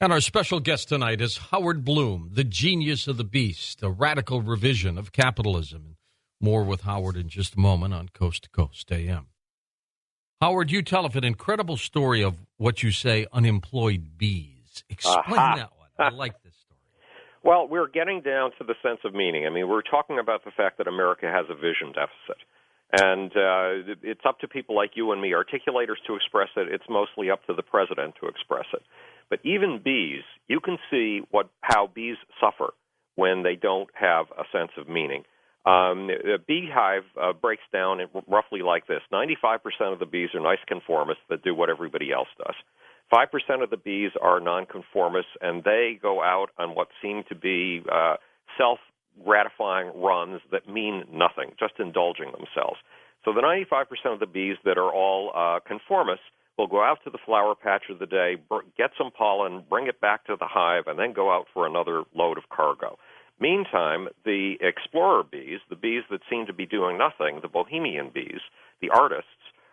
And our special guest tonight is Howard Bloom, the genius of the beast, a radical revision of capitalism. More with Howard in just a moment on Coast to Coast AM. Howard, you tell of an incredible story of what you say unemployed bees. Explain that one. I like this story. Well, we're getting down to the sense of meaning. I mean, we're talking about the fact that America has a vision deficit. And it's up to people like you and me, articulators, to express it. It's mostly up to the president to express it. But even bees, you can see how bees suffer when they don't have a sense of meaning. A beehive breaks down roughly like this. 95% of the bees are nice conformists that do what everybody else does. 5% of the bees are nonconformists, and they go out on what seem to be self-gratifying runs that mean nothing, just indulging themselves. So the 95% of the bees that are all conformists will go out to the flower patch of the day, get some pollen, bring it back to the hive, and then go out for another load of cargo. Meantime, the explorer bees, the bees that seem to be doing nothing, the bohemian bees, the artists,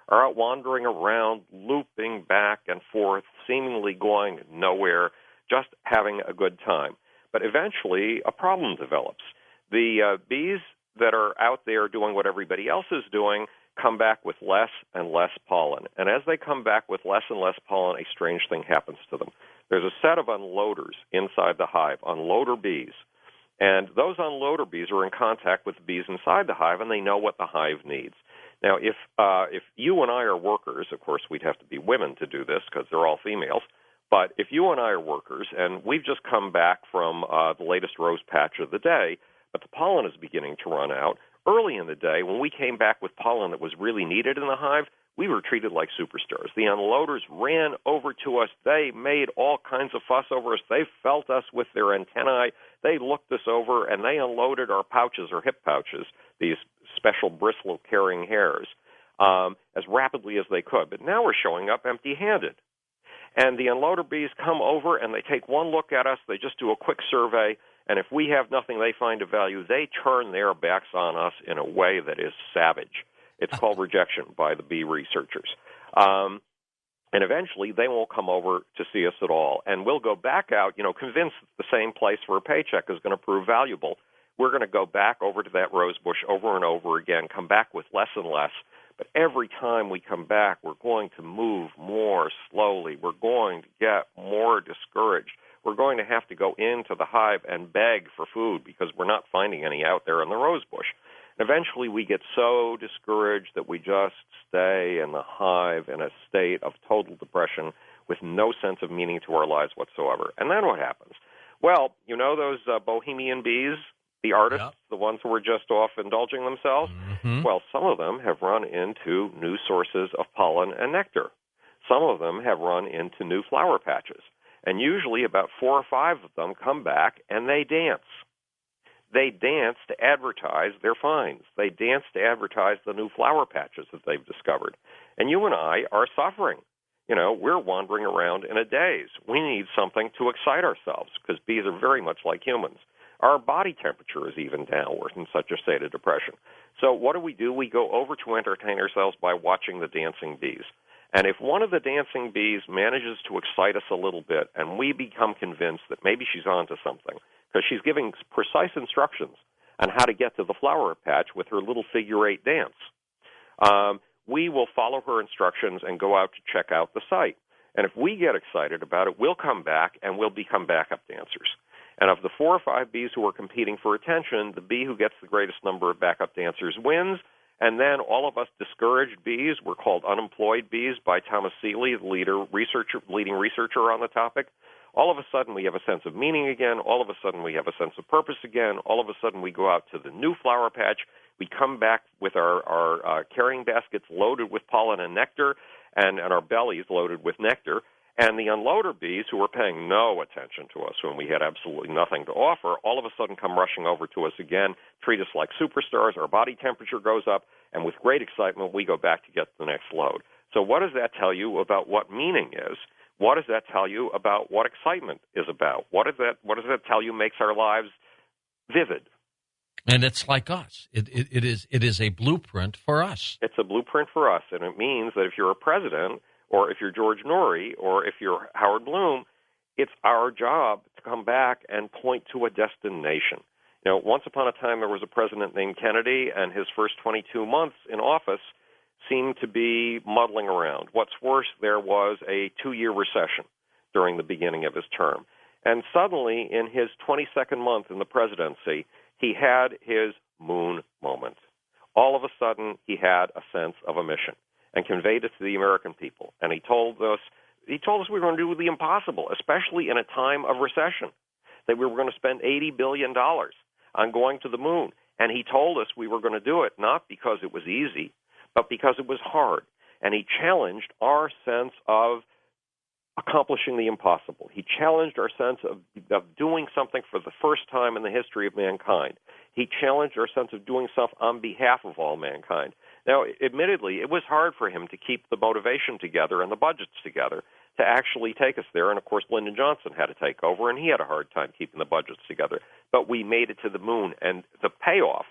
are out wandering around, looping back and forth, seemingly going nowhere, just having a good time. But eventually, a problem develops. The bees that are out there doing what everybody else is doing come back with less and less pollen. And as they come back with less and less pollen, a strange thing happens to them. There's a set of unloaders inside the hive, unloader bees. And those unloader bees are in contact with the bees inside the hive, and they know what the hive needs. Now, if you and I are workers, of course, we'd have to be women to do this because they're all females, but if you and I are workers and we've just come back from the latest rose patch of the day, but the pollen is beginning to run out, early in the day, when we came back with pollen that was really needed in the hive, we were treated like superstars. The unloaders ran over to us. They made all kinds of fuss over us. They felt us with their antennae. They looked us over, and they unloaded our pouches, or hip pouches, these special bristle-carrying hairs, as rapidly as they could. But now we're showing up empty-handed. And the unloader bees come over, and they take one look at us. They just do a quick survey. And if we have nothing they find of value, they turn their backs on us in a way that is savage. It's called rejection by the bee researchers. And eventually, they won't come over to see us at all. And we'll go back out, convinced that the same place for a paycheck is going to prove valuable. We're going to go back over to that rose bush over and over again, come back with less and less. But every time we come back, we're going to move more slowly. We're going to get more discouraged. We're going to have to go into the hive and beg for food because we're not finding any out there in the rose bush. And eventually we get so discouraged that we just stay in the hive in a state of total depression with no sense of meaning to our lives whatsoever. And then what happens? Well, those bohemian bees, the artists, yep, the ones who were just off indulging themselves? Mm-hmm. Well, some of them have run into new sources of pollen and nectar. Some of them have run into new flower patches. And usually about 4 or 5 of them come back and they dance. They dance to advertise their finds. They dance to advertise the new flower patches that they've discovered. And you and I are suffering. We're wandering around in a daze. We need something to excite ourselves because bees are very much like humans. Our body temperature is even downward in such a state of depression. So what do? We go over to entertain ourselves by watching the dancing bees. And if one of the dancing bees manages to excite us a little bit and we become convinced that maybe she's onto something, because she's giving precise instructions on how to get to the flower patch with her little figure-8 dance, we will follow her instructions and go out to check out the site. And if we get excited about it, we'll come back and we'll become backup dancers. And of the 4 or 5 bees who are competing for attention, the bee who gets the greatest number of backup dancers wins. And then all of us discouraged bees, we're called unemployed bees by Thomas Seeley, the leading researcher on the topic. All of a sudden we have a sense of meaning again. All of a sudden we have a sense of purpose again. All of a sudden we go out to the new flower patch. We come back with our carrying baskets loaded with pollen and nectar and our bellies loaded with nectar. And the unloader bees, who were paying no attention to us when we had absolutely nothing to offer, all of a sudden come rushing over to us again, treat us like superstars, our body temperature goes up, and with great excitement, we go back to get the next load. So what does that tell you about what meaning is? What does that tell you about what excitement is about? What does that tell you makes our lives vivid? And it's like us. It is a blueprint for us. It's a blueprint for us, and it means that if you're a president, or if you're George Norrie, or if you're Howard Bloom, it's our job to come back and point to a destination. Once upon a time, there was a president named Kennedy, and his first 22 months in office seemed to be muddling around. What's worse, there was a 2-year recession during the beginning of his term. And suddenly, in his 22nd month in the presidency, he had his moon moment. All of a sudden, he had a sense of a mission and conveyed it to the American people. And he told us we were going to do the impossible, especially in a time of recession, that we were going to spend $80 billion on going to the moon. And he told us we were going to do it not because it was easy, but because it was hard. And he challenged our sense of accomplishing the impossible. He challenged our sense of doing something for the first time in the history of mankind. He challenged our sense of doing stuff on behalf of all mankind. Now, admittedly, it was hard for him to keep the motivation together and the budgets together to actually take us there. And, of course, Lyndon Johnson had to take over, and he had a hard time keeping the budgets together. But we made it to the moon. And the payoff,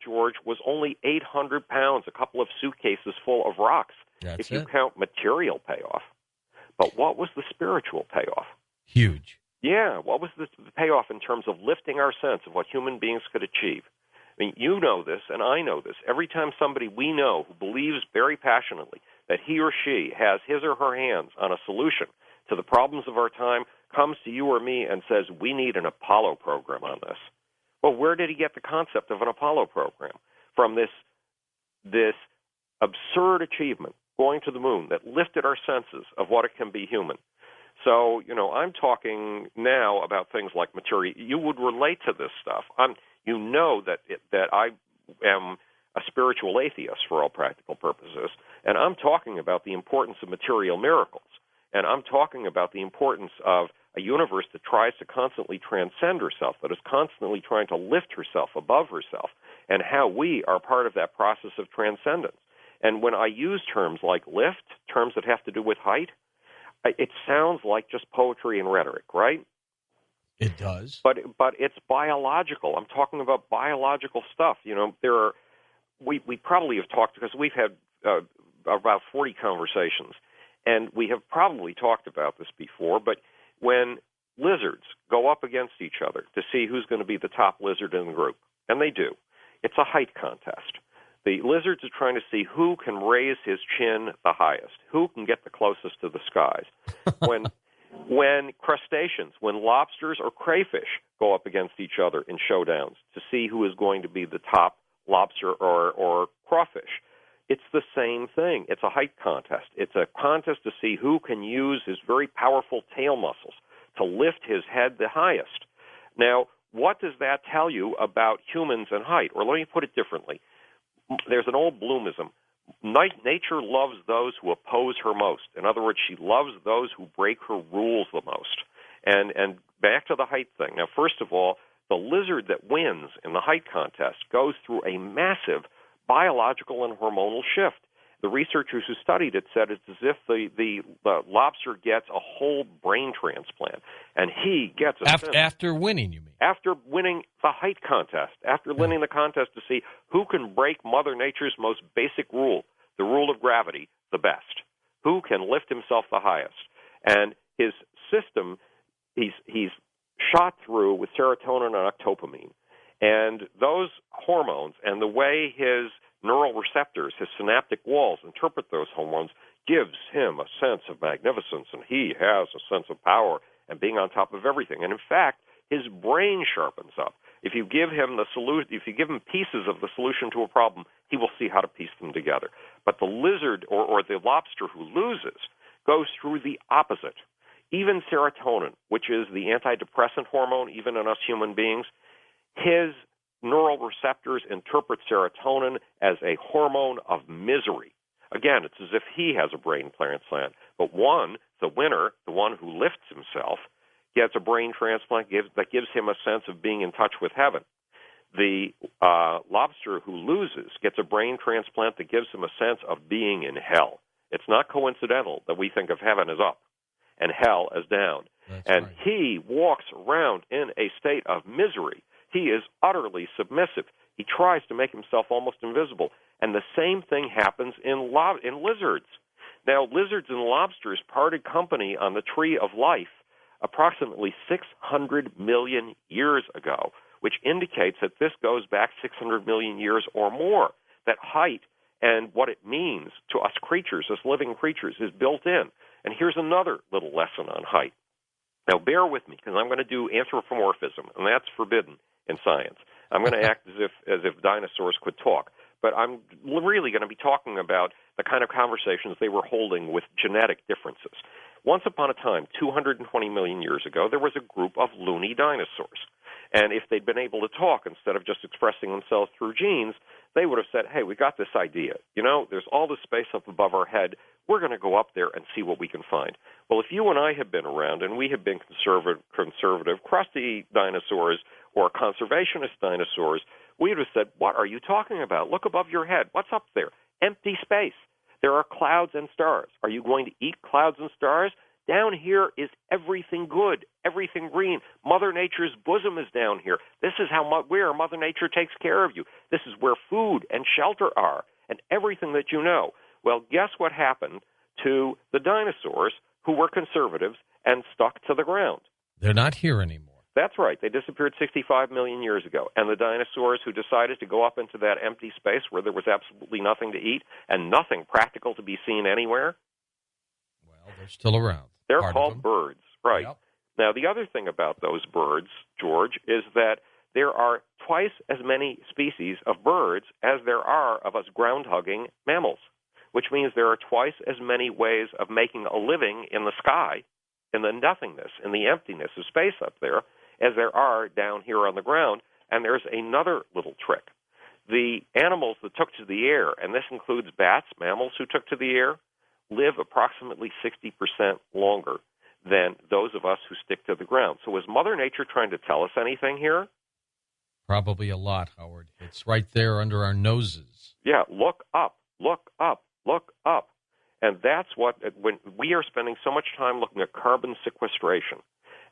George, was only 800 pounds, a couple of suitcases full of rocks, if you count material payoff. But what was the spiritual payoff? Huge. Yeah, what was the payoff in terms of lifting our sense of what human beings could achieve? I mean, you know this, and I know this. Every time somebody we know who believes very passionately that he or she has his or her hands on a solution to the problems of our time comes to you or me and says, we need an Apollo program on this. Well, where did he get the concept of an Apollo program? From this absurd achievement, going to the moon, that lifted our senses of what it can be human. So, I'm talking now about things like material. You would relate to this stuff. You know that I am a spiritual atheist for all practical purposes, and I'm talking about the importance of material miracles, and I'm talking about the importance of a universe that tries to constantly transcend herself, that is constantly trying to lift herself above herself, and how we are part of that process of transcendence. And when I use terms like lift, terms that have to do with height, it sounds like just poetry and rhetoric, right? It does. But it's biological. I'm talking about biological stuff. We probably have talked, because we've had about 40 conversations, and we have probably talked about this before, but when lizards go up against each other to see who's going to be the top lizard in the group, and they do, it's a height contest. The lizards are trying to see who can raise his chin the highest, who can get the closest to the skies. When crustaceans, when lobsters or crayfish go up against each other in showdowns to see who is going to be the top lobster or crawfish, it's the same thing. It's a height contest. It's a contest to see who can use his very powerful tail muscles to lift his head the highest. Now, what does that tell you about humans and height? Or let me put it differently. There's an old Bloomism. Nature loves those who oppose her most. In other words, she loves those who break her rules the most. And back to the height thing. Now, first of all, the lizard that wins in the height contest goes through a massive biological and hormonal shift. The researchers who studied it said it's as if the lobster gets a whole brain transplant, and he gets after winning, you mean? After winning the height contest, after winning the contest to see who can break Mother Nature's most basic rule, the rule of gravity, the best, who can lift himself the highest. And his system, he's shot through with serotonin and octopamine. And those hormones and the way his neural receptors, his synaptic walls, interpret those hormones gives him a sense of magnificence, and he has a sense of power and being on top of everything. And in fact, his brain sharpens up. If you give him the solution, if you give him pieces of the solution to a problem, he will see how to piece them together. But the lizard or the lobster who loses goes through the opposite. Even serotonin, which is the antidepressant hormone, even in us human beings, his neural receptors interpret serotonin as a hormone of misery. Again, it's as if he has a brain transplant. But the winner, the one who lifts himself, gets a brain transplant that gives him a sense of being in touch with heaven. The lobster who loses gets a brain transplant that gives him a sense of being in hell. It's not coincidental that we think of heaven as up and hell as down. That's and right. He walks around in a state of misery. He is utterly submissive. He tries to make himself almost invisible. And the same thing happens in lizards. Now, lizards and lobsters parted company on the tree of life approximately 600 million years ago, which indicates that this goes back 600 million years or more, that height and what it means to us creatures, us living creatures, is built in. And here's another little lesson on height. Now, bear with me, because I'm going to do anthropomorphism, and that's forbidden in science. I'm going to act as if dinosaurs could talk. But I'm really going to be talking about the kind of conversations they were holding with genetic differences. Once upon a time, 220 million years ago, there was a group of loony dinosaurs. And if they'd been able to talk instead of just expressing themselves through genes, they would have said, hey, we got this idea. You know, there's all this space up above our head. We're going to go up there and see what we can find. Well, if you and I have been around and we have been conservative, crusty dinosaurs or conservationist dinosaurs, we would have said, what are you talking about? Look above your head. What's up there? Empty space. There are clouds and stars. Are you going to eat clouds and stars? Down here is everything good, everything green. Mother Nature's bosom is down here. This is where Mother Nature takes care of you. This is where food and shelter are and everything that you know. Well, guess what happened to the dinosaurs who were conservatives and stuck to the ground? They're not here anymore. That's right. They disappeared 65 million years ago. And the dinosaurs who decided to go up into that empty space where there was absolutely nothing to eat and nothing practical to be seen anywhere? Well, they're still around. They're called birds, right. Yep. Now, the other thing about those birds, George, is that there are twice as many species of birds as there are of us ground-hugging mammals, which means there are twice as many ways of making a living in the sky, in the nothingness, in the emptiness of space up there, as there are down here on the ground. And there's another little trick. The animals that took to the air, and this includes bats, mammals who took to the air, live approximately 60% longer than those of us who stick to the ground. So is Mother Nature trying to tell us anything here? Probably a lot, Howard. It's right there under our noses. Yeah, look up, look up, look up. And that's what, when we are spending so much time looking at carbon sequestration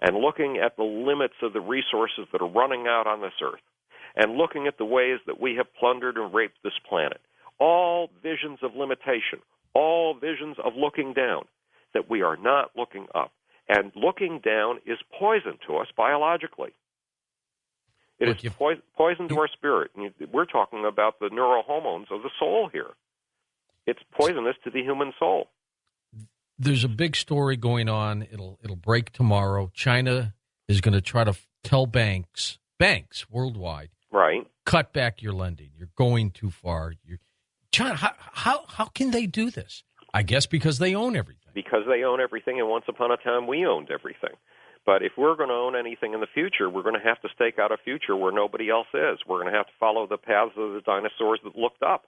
and looking at the limits of the resources that are running out on this earth and looking at the ways that we have plundered and raped this planet, all visions of limitation, all visions of looking down, that we are not looking up. And looking down is poison to us biologically. It is poison to our spirit. We're talking about the neurohormones of the soul here. It's poisonous to the human soul. There's a big story going on. It'll break tomorrow. China is going to try to tell banks worldwide, right, cut back your lending. You're going too far. China, how can they do this? I guess because they own everything. Because they own everything, and once upon a time we owned everything. But if we're going to own anything in the future, we're going to have to stake out a future where nobody else is. We're going to have to follow the paths of the dinosaurs that looked up.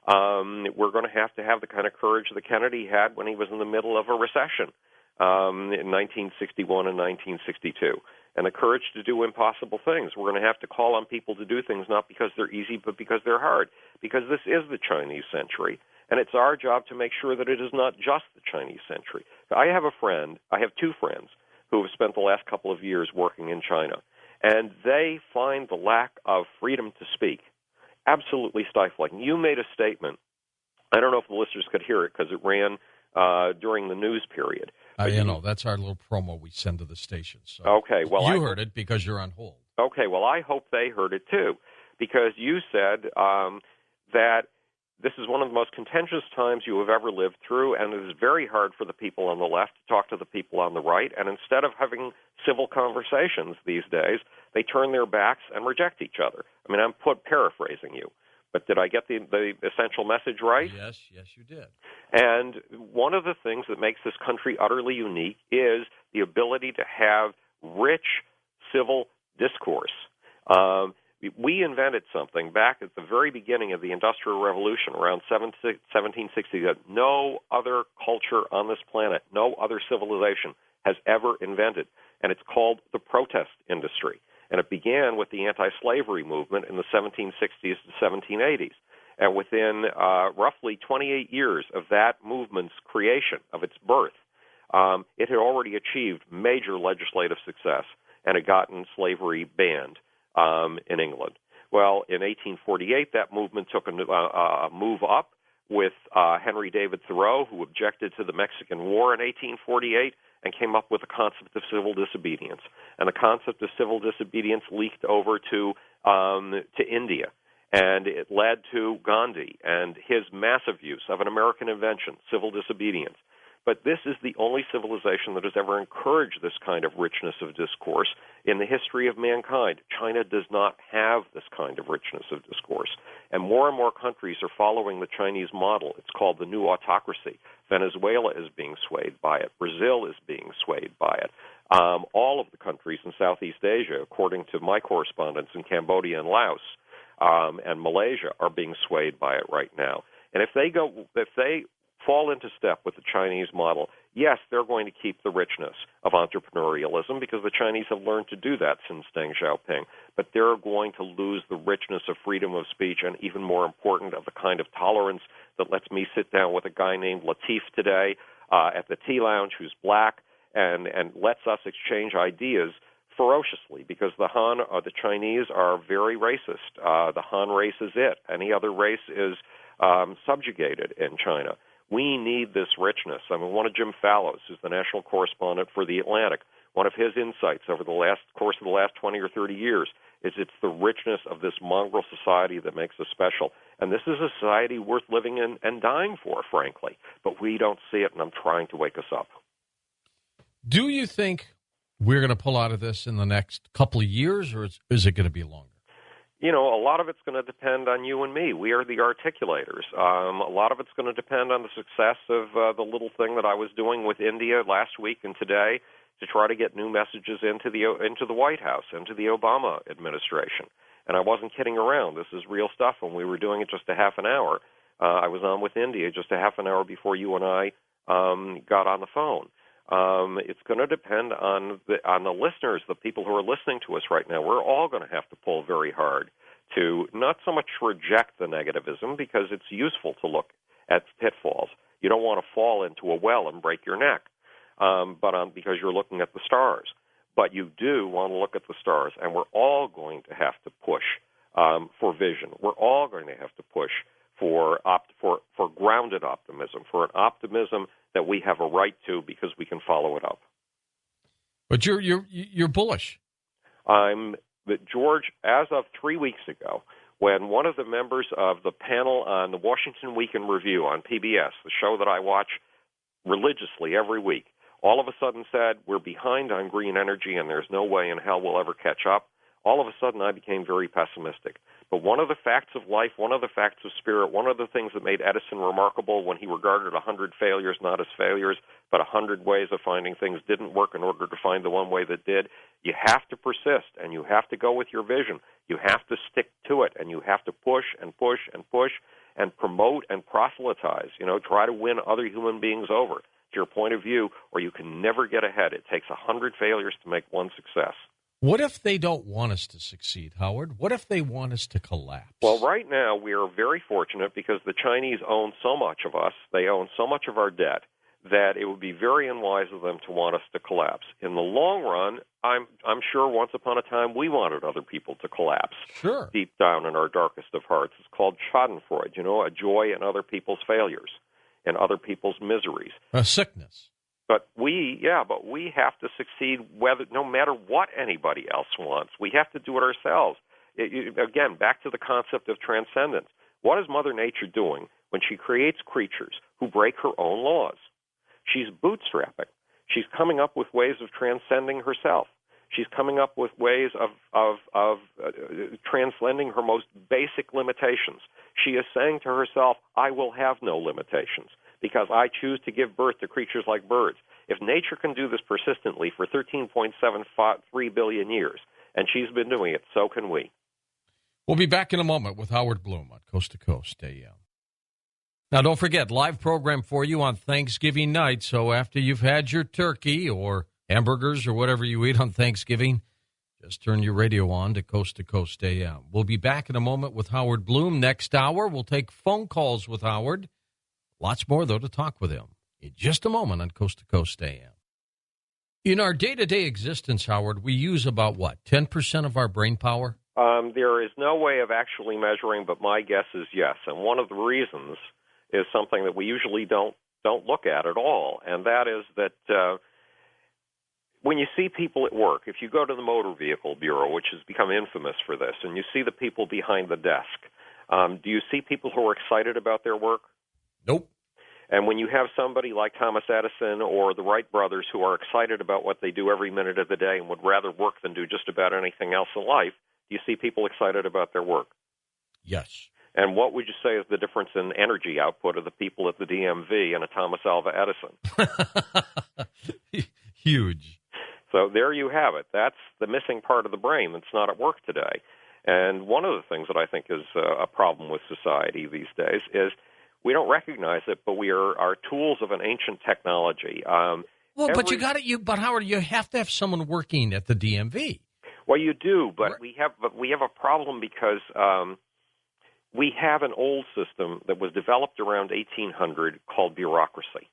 We're going to have the kind of courage that Kennedy had when he was in the middle of a recession in 1961 and 1962, and the courage to do impossible things. We're going to have to call on people to do things not because they're easy, but because they're hard, because this is the Chinese century, and it's our job to make sure that it is not just the Chinese century. I have two friends who have spent the last couple of years working in China, and they find the lack of freedom to speak absolutely stifling. You made a statement. I don't know if the listeners could hear it because it ran during the news period. That's our little promo we send to the station. So okay, well, you heard it because you're on hold. Okay, well, I hope they heard it too, because you said that this is one of the most contentious times you have ever lived through, and it is very hard for the people on the left to talk to the people on the right, and instead of having civil conversations these days, they turn their backs and reject each other. I mean, I'm paraphrasing you, but did I get the essential message right? Yes, you did. And one of the things that makes this country utterly unique is the ability to have rich civil discourse. We invented something back at the very beginning of the Industrial Revolution around 1760 that no other culture on this planet, no other civilization has ever invented, and it's called the protest industry. And it began with the anti-slavery movement in the 1760s to 1780s. And within roughly 28 years of that movement's creation, of its birth, it had already achieved major legislative success and had gotten slavery banned in England. Well, in 1848, that movement took a move up with Henry David Thoreau, who objected to the Mexican War in 1848 and came up with the concept of civil disobedience. And the concept of civil disobedience leaked over to India. And it led to Gandhi and his massive use of an American invention, civil disobedience. But this is the only civilization that has ever encouraged this kind of richness of discourse in the history of mankind. China does not have this kind of richness of discourse. And more countries are following the Chinese model. It's called the new autocracy. Venezuela is being swayed by it. Brazil is being swayed by it. All of the countries in Southeast Asia, according to my correspondents in Cambodia and Laos, and Malaysia, are being swayed by it right now. And if they fall into step with the Chinese model, yes, they're going to keep the richness of entrepreneurialism because the Chinese have learned to do that since Deng Xiaoping, but they're going to lose the richness of freedom of speech and, even more important, of the kind of tolerance that lets me sit down with a guy named Latif today at the tea lounge who's black and lets us exchange ideas ferociously, because the Han, the Chinese, are very racist. The Han race is it. Any other race is subjugated in China. We need this richness. I mean, one of Jim Fallows, who's the national correspondent for The Atlantic, one of his insights over the course of the last 20 or 30 years is it's the richness of this mongrel society that makes us special. And this is a society worth living in and dying for, frankly. But we don't see it, and I'm trying to wake us up. Do you think we're going to pull out of this in the next couple of years, or is it going to be longer? You know, a lot of it's going to depend on you and me. We are the articulators. A lot of it's going to depend on the success of the little thing that I was doing with India last week and today to try to get new messages into the White House, into the Obama administration. And I wasn't kidding around. This is real stuff. When we were doing it just a half an hour, I was on with India just a half an hour before you and I got on the phone. It's going to depend on the listeners, the people who are listening to us right now. We're all going to have to pull very hard to not so much reject the negativism, because it's useful to look at pitfalls. You don't want to fall into a well and break your neck, because you're looking at the stars. But you do want to look at the stars, and we're all going to have to push for vision. We're all going to have to push for grounded optimism, for an optimism that we have a right to because we can follow it up. But you're bullish. George, as of 3 weeks ago, when one of the members of the panel on the Washington Week in Review on PBS, the show that I watch religiously every week, all of a sudden said, we're behind on green energy and there's no way in hell we'll ever catch up, all of a sudden I became very pessimistic. But one of the facts of life, one of the facts of spirit, one of the things that made Edison remarkable when he regarded 100 failures not as failures, but 100 ways of finding things didn't work in order to find the one way that did, you have to persist, and you have to go with your vision. You have to stick to it, and you have to push and push and push and promote and proselytize. Try to win other human beings over to your point of view, or you can never get ahead. It takes 100 failures to make one success. What if they don't want us to succeed, Howard? What if they want us to collapse? Well, right now we are very fortunate because the Chinese own so much of us, they own so much of our debt, that it would be very unwise of them to want us to collapse. In the long run, I'm sure once upon a time we wanted other people to collapse. Sure. Deep down in our darkest of hearts. It's called schadenfreude, a joy in other people's failures and other people's miseries. A sickness. But we have to succeed no matter what anybody else wants. We have to do it ourselves. Again, back to the concept of transcendence. What is Mother Nature doing when she creates creatures who break her own laws? She's bootstrapping. She's coming up with ways of transcending herself. She's coming up with ways of transcending her most basic limitations. She is saying to herself, I will have no limitations, because I choose to give birth to creatures like birds. If nature can do this persistently for 13.73 billion years, and she's been doing it, so can we. We'll be back in a moment with Howard Bloom on Coast to Coast AM. Now, don't forget, live program for you on Thanksgiving night, so after you've had your turkey or hamburgers or whatever you eat on Thanksgiving, just turn your radio on to Coast AM. We'll be back in a moment with Howard Bloom. Next hour, we'll take phone calls with Howard. Lots more, though, to talk with him in just a moment on Coast to Coast AM. In our day-to-day existence, Howard, we use about, 10% of our brain power? There is no way of actually measuring, but my guess is yes. And one of the reasons is something that we usually don't look at all, and that is that when you see people at work, if you go to the Motor Vehicle Bureau, which has become infamous for this, and you see the people behind the desk, do you see people who are excited about their work? Nope. And when you have somebody like Thomas Edison or the Wright brothers who are excited about what they do every minute of the day and would rather work than do just about anything else in life, do you see people excited about their work? Yes. And what would you say is the difference in energy output of the people at the DMV and a Thomas Alva Edison? Huge. So there you have it. That's the missing part of the brain that's not at work today. And one of the things that I think is a problem with society these days is we don't recognize it, but we are tools of an ancient technology. But Howard, you have to have someone working at the DMV. Well, you do, but we have a problem because we have an old system that was developed around 1800 called bureaucracy.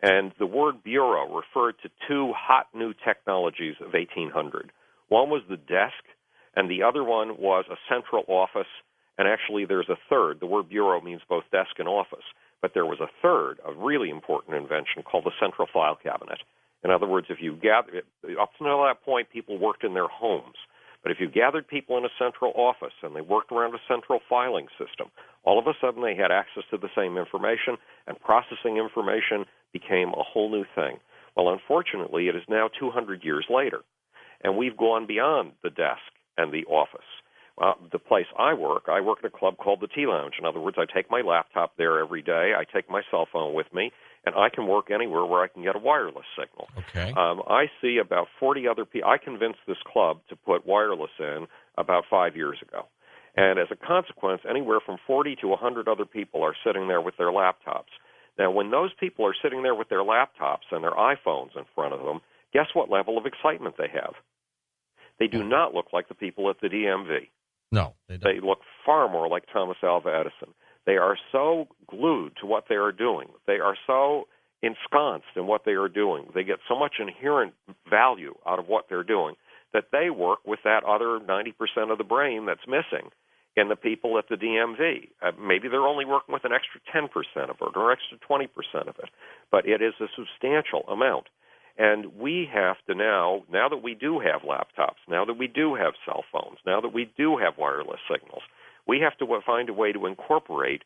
And the word bureau referred to two hot new technologies of 1800. One was the desk, and the other one was a central office. And actually, there's a third. The word bureau means both desk and office. But there was a third, a really important invention called the central file cabinet. In other words, up until that point, people worked in their homes. But if you gathered people in a central office and they worked around a central filing system, all of a sudden they had access to the same information, and processing information became a whole new thing. Well, unfortunately, it is now 200 years later, and we've gone beyond the desk and the office. The place I work at a club called the Tea Lounge. In other words, I take my laptop there every day. I take my cell phone with me, and I can work anywhere where I can get a wireless signal. Okay. I see about 40 other people. I convinced this club to put wireless in about 5 years ago. And as a consequence, anywhere from 40 to 100 other people are sitting there with their laptops. Now, when those people are sitting there with their laptops and their iPhones in front of them, guess what level of excitement they have? They do not look like the people at the DMV. No, they don't. They look far more like Thomas Alva Edison. They are so glued to what they are doing. They are so ensconced in what they are doing. They get so much inherent value out of what they're doing that they work with that other 90% of the brain that's missing in the people at the DMV. Maybe they're only working with an extra 10% of it or extra 20% of it, but it is a substantial amount. And we have to now that we do have laptops, now that we do have cell phones, now that we do have wireless signals, we have to find a way to incorporate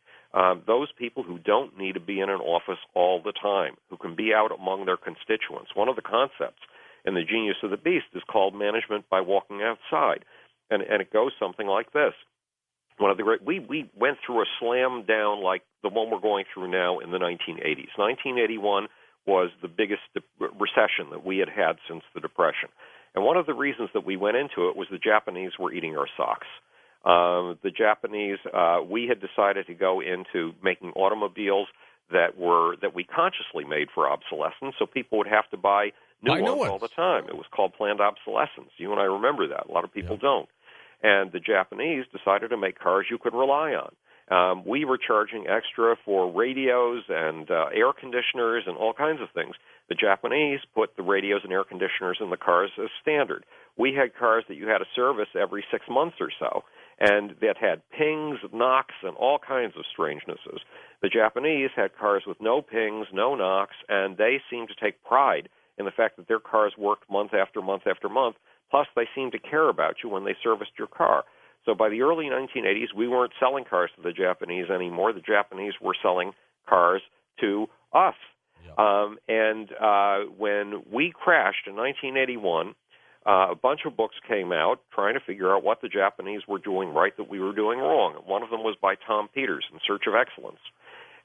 those people who don't need to be in an office all the time, who can be out among their constituents. One of the concepts in The Genius of the Beast is called management by walking outside, and it goes something like this. We went through a slam down like the one we're going through now in the 1980s. 1981 was the biggest recession that we had since the Depression. And one of the reasons that we went into it was the Japanese were eating our socks. The Japanese, we had decided to go into making automobiles that we consciously made for obsolescence, so people would have to buy new ones all the time. It was called planned obsolescence. You and I remember that. A lot of people don't. And the Japanese decided to make cars you could rely on. We were charging extra for radios and air conditioners and all kinds of things. The Japanese put the radios and air conditioners in the cars as standard. We had cars that you had to service every 6 months or so, and that had pings, knocks, and all kinds of strangenesses. The Japanese had cars with no pings, no knocks, and they seemed to take pride in the fact that their cars worked month after month after month. Plus, they seemed to care about you when they serviced your car. So by the early 1980s, we weren't selling cars to the Japanese anymore. The Japanese were selling cars to us. Yep. When we crashed in 1981, a bunch of books came out trying to figure out what the Japanese were doing right that we were doing wrong. And one of them was by Tom Peters, In Search of Excellence.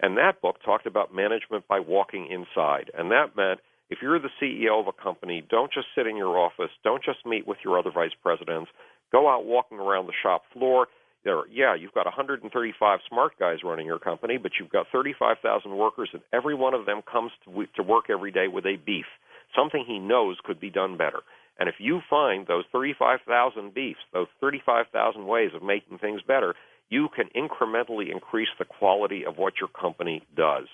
And that book talked about management by walking inside. And that meant if you're the CEO of a company, don't just sit in your office. Don't just meet with your other vice presidents. Go out walking around the shop floor. You've got 135 smart guys running your company, but you've got 35,000 workers, and every one of them comes to work every day with a beef, something he knows could be done better. And if you find those 35,000 beefs, those 35,000 ways of making things better, you can incrementally increase the quality of what your company does.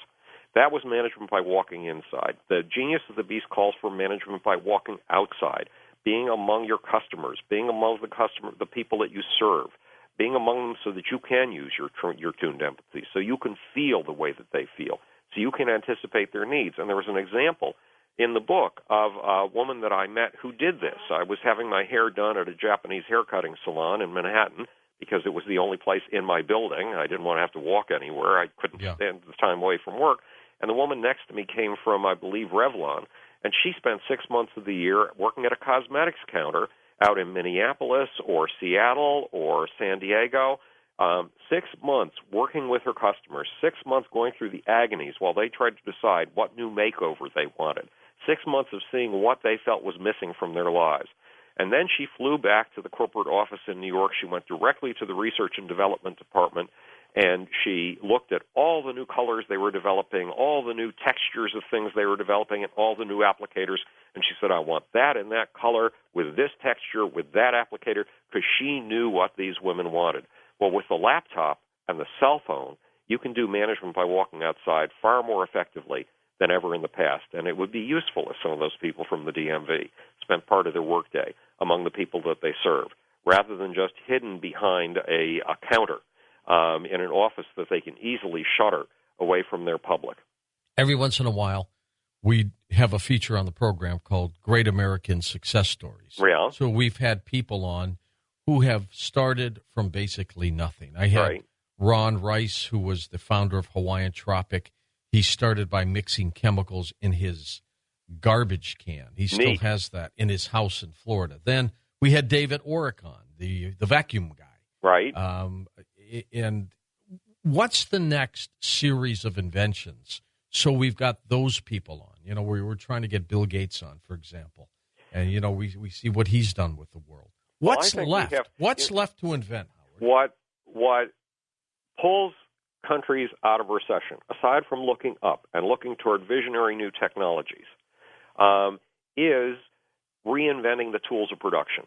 That was management by walking inside. The Genius of the Beast calls for management by walking outside, being among your customers, being among the people that you serve, being among them so that you can use your tuned empathy, so you can feel the way that they feel, so you can anticipate their needs. And there was an example in the book of a woman that I met who did this. I was having my hair done at a Japanese haircutting salon in Manhattan because it was the only place in my building. I didn't want to have to walk anywhere. I couldn't stand the time away from work. And the woman next to me came from, I believe, Revlon, and she spent 6 months of the year working at a cosmetics counter out in Minneapolis or Seattle or San Diego. 6 months working with her customers, 6 months going through the agonies while they tried to decide what new makeover they wanted, 6 months of seeing what they felt was missing from their lives. And then she flew back to the corporate office in New York. She went directly to the research and development department, and she looked at all the new colors they were developing, all the new textures of things they were developing, and all the new applicators. And she said, I want that in that color, with this texture, with that applicator, because she knew what these women wanted. Well, with the laptop and the cell phone, you can do management by walking outside far more effectively than ever in the past. And it would be useful if some of those people from the DMV spent part of their workday among the people that they serve, rather than just hidden behind a counter in an office that they can easily shutter away from their public. Every once in a while, we have a feature on the program called Great American Success Stories. Yeah. So we've had people on who have started from basically nothing. I had Ron Rice, who was the founder of Hawaiian Tropic. He started by mixing chemicals in his garbage can. He still has that in his house in Florida. Then we had David Oricon, the vacuum guy. Right. And what's the next series of inventions? So we've got those people on. You know, we were trying to get Bill Gates on, for example. And, you know, we see what he's done with the world. What's left? What's left to invent, Howard? What pulls countries out of recession, aside from looking up and looking toward visionary new technologies, is reinventing the tools of production,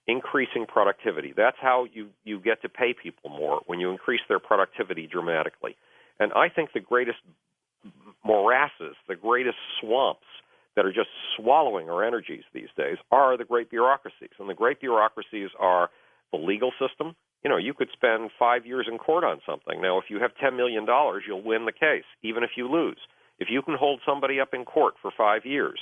increasing productivity. That's how you get to pay people more, when you increase their productivity dramatically. And I think the greatest morasses, the greatest swamps that are just swallowing our energies these days are the great bureaucracies. And the great bureaucracies are the legal system. You know, you could spend 5 years in court on something. Now, if you have $10 million, you'll win the case, even if you lose. If you can hold somebody up in court for 5 years,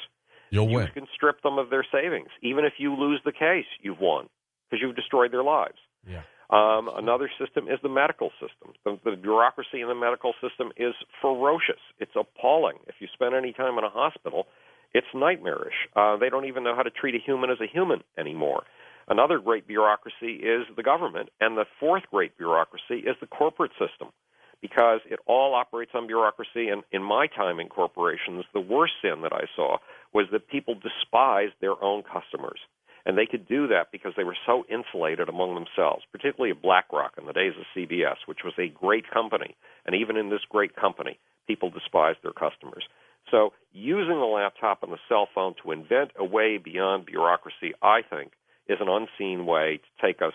you'll win. You can strip them of their savings. Even if you lose the case, you've won, because you've destroyed their lives. Yeah. Another system is the medical system. The bureaucracy in the medical system is ferocious. It's appalling. If you spend any time in a hospital, it's nightmarish. They don't even know how to treat a human as a human anymore. Another great bureaucracy is the government, and the fourth great bureaucracy is the corporate system, because it all operates on bureaucracy. And in my time in corporations, the worst sin that I saw was that people despised their own customers. And they could do that because they were so insulated among themselves, particularly at BlackRock in the days of CBS, which was a great company. And even in this great company, people despised their customers. So using the laptop and the cell phone to invent a way beyond bureaucracy, I think, is an unseen way to take us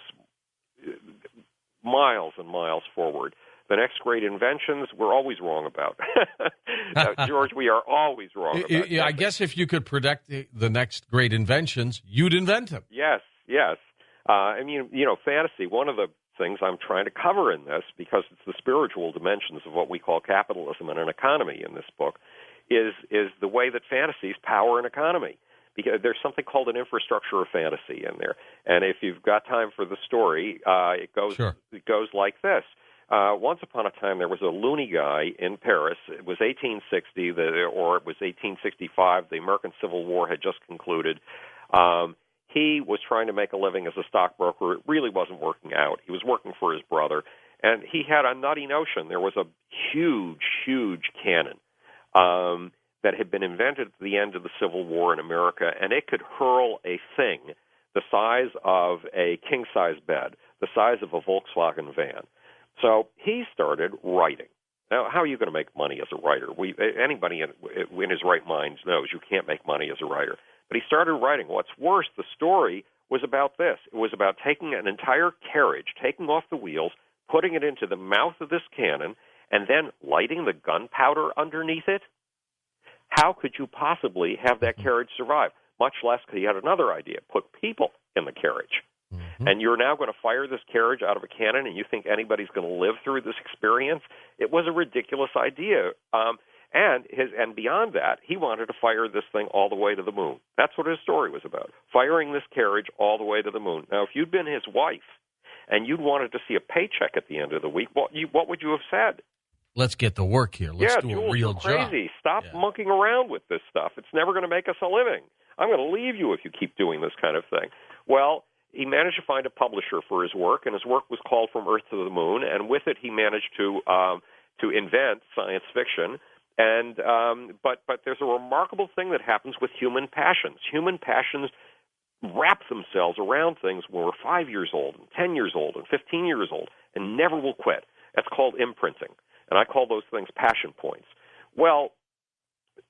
miles and miles forward. The next great inventions, we're always wrong about. George, we are always wrong about. Yeah, I guess if you could predict the next great inventions, you'd invent them. Yes. I mean, you know, fantasy, one of the things I'm trying to cover in this, because it's the spiritual dimensions of what we call capitalism and an economy in this book, is the way that fantasies power an economy. Because there's something called an infrastructure of fantasy in there. And if you've got time for the story, it goes like this. Once upon a time, there was a loony guy in Paris. It was 1860, or it was 1865. The American Civil War had just concluded. He was trying to make a living as a stockbroker. It really wasn't working out. He was working for his brother. And he had a nutty notion. There was a huge cannon that had been invented at the end of the Civil War in America, and it could hurl a thing the size of a king-size bed, the size of a Volkswagen van. So he started writing. Now, how are you going to make money as a writer? Anybody in his right mind knows you can't make money as a writer. But he started writing. What's worse, the story was about this. It was about taking an entire carriage, taking off the wheels, putting it into the mouth of this cannon, and then lighting the gunpowder underneath it. How could you possibly have that carriage survive? Much less, because he had another idea, put people in the carriage. Mm-hmm. and you're now going to fire this carriage out of a cannon, and you think anybody's going to live through this experience? It was a ridiculous idea. And beyond that, he wanted to fire this thing all the way to the moon. That's what his story was about, firing this carriage all the way to the moon. Now, if you'd been his wife and you'd wanted to see a paycheck at the end of the week, what would you have said? Let's get to work here. Let's do Jules, a real you're crazy. Stop monkeying around with this stuff. It's never going to make us a living. I'm going to leave you if you keep doing this kind of thing. Well, he managed to find a publisher for his work, and his work was called From Earth to the Moon, and with it he managed to invent science fiction. And but there's a remarkable thing that happens with human passions. Human passions wrap themselves around things when we're 5 years old, and 10 years old, and 15 years old, and never will quit. That's called imprinting, and I call those things passion points. Well,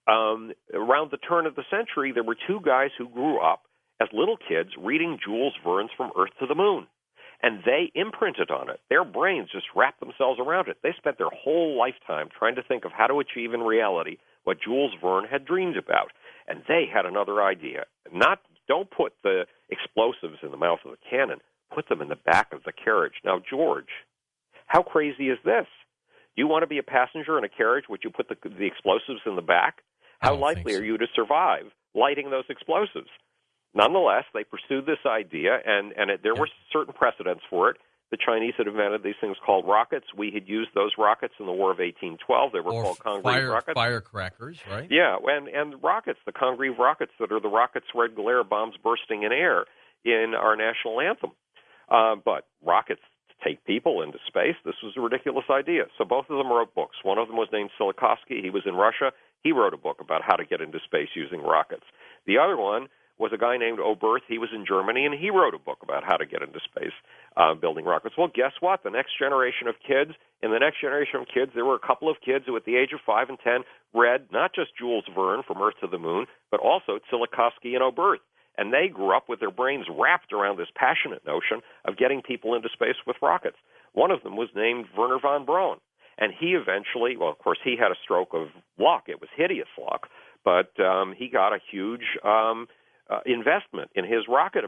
around the turn of the century, there were two guys who grew up as little kids reading Jules Verne's From Earth to the Moon. And they imprinted on it. Their brains just wrapped themselves around it. They spent their whole lifetime trying to think of how to achieve in reality what Jules Verne had dreamed about. And they had another idea. Don't put the explosives in the mouth of the cannon. Put them in the back of the carriage. Now, George, how crazy is this? Do you want to be a passenger in a carriage? Would you put the explosives in the back? How likely are you to survive lighting those explosives? Nonetheless, they pursued this idea, and there were certain precedents for it. The Chinese had invented these things called rockets. We had used those rockets in the War of 1812. They were called Congreve rockets. Firecrackers, right? Yeah, and rockets, the Congreve rockets that are the rockets' red glare bombs bursting in air in our national anthem. But rockets to take people into space, this was a ridiculous idea. So both of them wrote books. One of them was named Tsiolkovsky. He was in Russia. He wrote a book about how to get into space using rockets. The other one was a guy named Oberth. He was in Germany, and he wrote a book about how to get into space building rockets. Well, guess what? In the next generation of kids, there were a couple of kids who at the age of 5 and 10 read not just Jules Verne, From Earth to the Moon, but also Tsiolkovsky and Oberth. And they grew up with their brains wrapped around this passionate notion of getting people into space with rockets. One of them was named Wernher von Braun. And he eventually, well, of course, he had a stroke of luck. It was hideous luck. But he got a huge investment in his rocket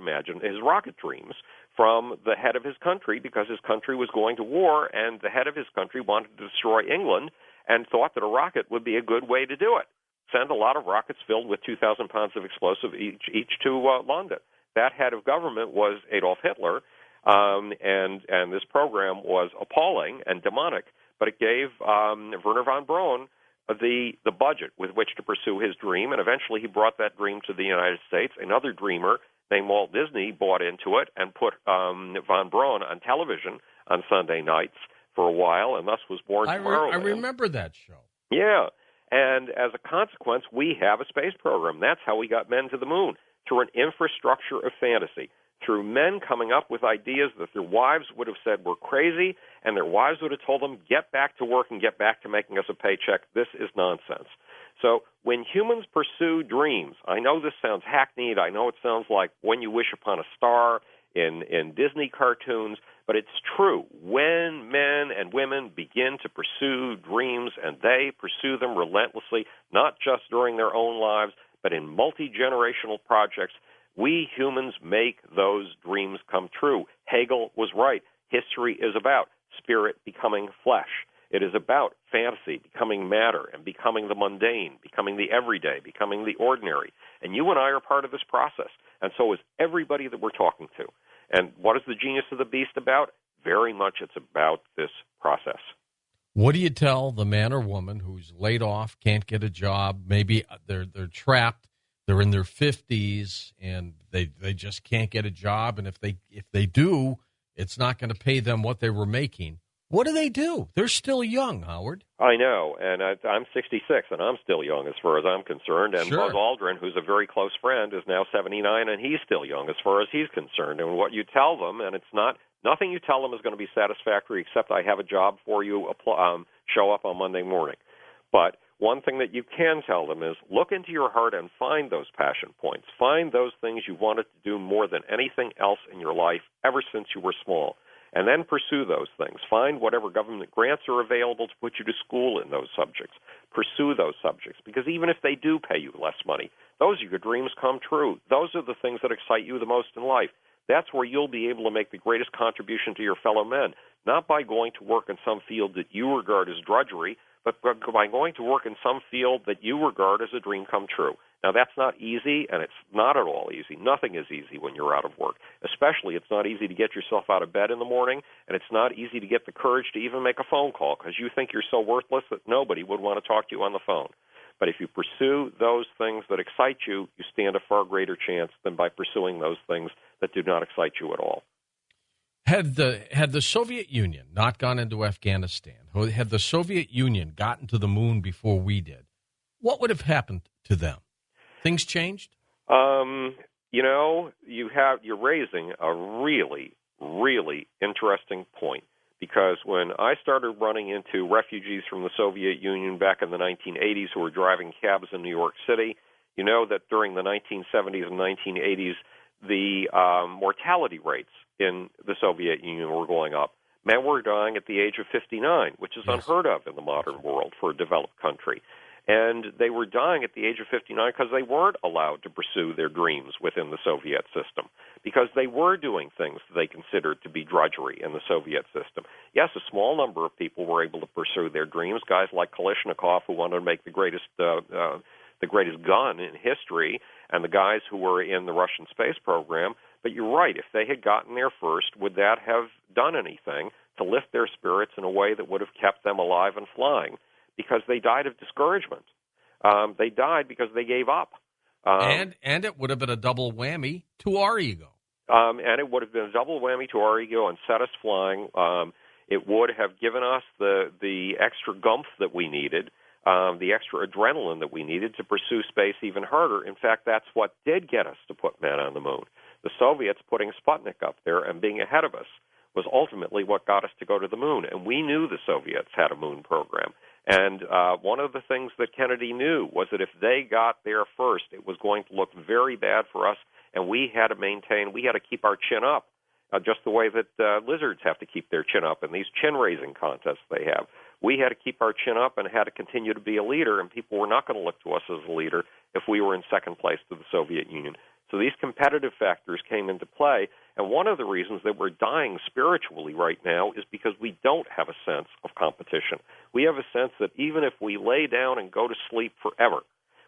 dreams from the head of his country, because his country was going to war, and the head of his country wanted to destroy England and thought that a rocket would be a good way to do it. Send a lot of rockets filled with 2,000 pounds of explosive each to London. That head of government was Adolf Hitler, and this program was appalling and demonic, but it gave Wernher von Braun the budget with which to pursue his dream, and eventually he brought that dream to the United States. Another dreamer named Walt Disney bought into it and put von Braun on television on Sunday nights for a while, and thus was born Tomorrowland. I remember that show. Yeah, and as a consequence, we have a space program. That's how we got men to the moon, through an infrastructure of fantasy, through men coming up with ideas that their wives would have said were crazy, and their wives would have told them, get back to work and get back to making us a paycheck. This is nonsense. So when humans pursue dreams, I know this sounds hackneyed, I know it sounds like When You Wish Upon a Star in Disney cartoons, but it's true. When men and women begin to pursue dreams, and they pursue them relentlessly, not just during their own lives, but in multi-generational projects, we humans make those dreams come true. Hegel was right. History is about spirit becoming flesh. It is about fantasy becoming matter and becoming the mundane, becoming the everyday, becoming the ordinary. And you and I are part of this process, and so is everybody that we're talking to. And what is the genius of the beast about? Very much it's about this process. What do you tell the man or woman who's laid off, can't get a job, maybe they're trapped, they're in their 50s, and they just can't get a job, and if they do, it's not going to pay them what they were making? What do? They're still young, Howard. I know, and I'm 66, and I'm still young as far as I'm concerned. And Sure. Buzz Aldrin, who's a very close friend, is now 79, and he's still young as far as he's concerned. And what you tell them, and it's nothing you tell them is going to be satisfactory except I have a job for you, show up on Monday morning. But one thing that you can tell them is look into your heart and find those passion points. Find those things you wanted to do more than anything else in your life ever since you were small. And then pursue those things. Find whatever government grants are available to put you to school in those subjects. Pursue those subjects, because even if they do pay you less money, those are your dreams come true. Those are the things that excite you the most in life. That's where you'll be able to make the greatest contribution to your fellow men, not by going to work in some field that you regard as drudgery, but by going to work in some field that you regard as a dream come true. Now, that's not easy, and it's not at all easy. Nothing is easy when you're out of work. Especially, it's not easy to get yourself out of bed in the morning, and it's not easy to get the courage to even make a phone call because you think you're so worthless that nobody would want to talk to you on the phone. But if you pursue those things that excite you, you stand a far greater chance than by pursuing those things that do not excite you at all. Had the Soviet Union not gone into Afghanistan, or had the Soviet Union gotten to the moon before we did, what would have happened to them? Things changed? You're raising a really, really interesting point, because when I started running into refugees from the Soviet Union back in the 1980s who were driving cabs in New York City, you know that during the 1970s and 1980s, the mortality rates in the Soviet Union were going up. Men were dying at the age of 59, which is unheard of in the modern world for a developed country. And they were dying at the age of 59 because they weren't allowed to pursue their dreams within the Soviet system, because they were doing things they considered to be drudgery in the Soviet system. Yes, a small number of people were able to pursue their dreams, guys like Kalashnikov, who wanted to make the greatest gun in history, and the guys who were in the Russian space program. But you're right, if they had gotten there first, would that have done anything to lift their spirits in a way that would have kept them alive and flying? Because they died of discouragement. They died because they gave up. And it would have been a double whammy to our ego. And it would have been a double whammy to our ego and set us flying. It would have given us the extra gumph that we needed, the extra adrenaline that we needed to pursue space even harder. In fact, that's what did get us to put men on the moon. The Soviets putting Sputnik up there and being ahead of us was ultimately what got us to go to the moon. And we knew the Soviets had a moon program. And one of the things that Kennedy knew was that if they got there first, it was going to look very bad for us, and we had to keep our chin up, just the way that lizards have to keep their chin up in these chin-raising contests they have. We had to keep our chin up and had to continue to be a leader, and people were not going to look to us as a leader if we were in second place to the Soviet Union. So these competitive factors came into play, and one of the reasons that we're dying spiritually right now is because we don't have a sense of competition. We have a sense that even if we lay down and go to sleep forever,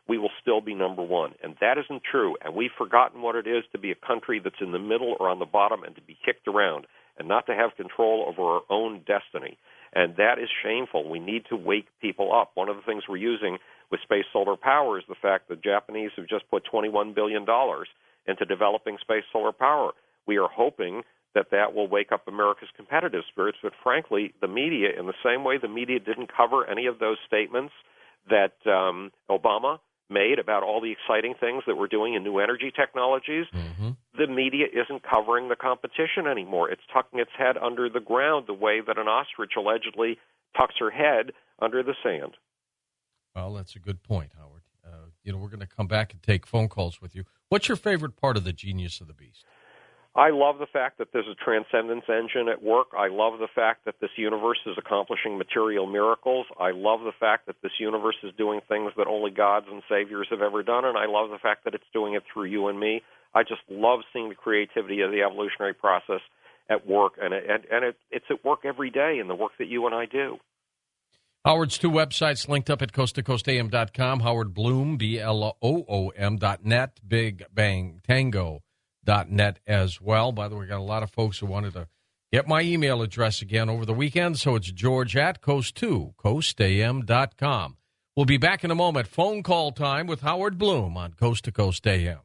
we will still be number one. And that isn't true, and we've forgotten what it is to be a country that's in the middle or on the bottom and to be kicked around and not to have control over our own destiny. And that is shameful. We need to wake people up. One of the things we're using with space solar power is the fact that Japanese have just put $21 billion into developing space solar power. We are hoping that that will wake up America's competitive spirits, but frankly, the media, in the same way the media didn't cover any of those statements that Obama made about all the exciting things that we're doing in new energy technologies, the media isn't covering the competition anymore. It's tucking its head under the ground the way that an ostrich allegedly tucks her head under the sand. Well, that's a good point, Howard. We're going to come back and take phone calls with you. What's your favorite part of the genius of the beast? I love the fact that there's a transcendence engine at work. I love the fact that this universe is accomplishing material miracles. I love the fact that this universe is doing things that only gods and saviors have ever done, and I love the fact that it's doing it through you and me. I just love seeing the creativity of the evolutionary process at work, and it's at work every day in the work that you and I do. Howard's two websites linked up at coasttocoastam.com, Howard Bloom, BLOOM.net, BigBangTango.net as well. By the way, we got a lot of folks who wanted to get my email address again over the weekend, so it's George at coasttocoastam.com. We'll be back in a moment. Phone call time with Howard Bloom on Coast to Coast AM.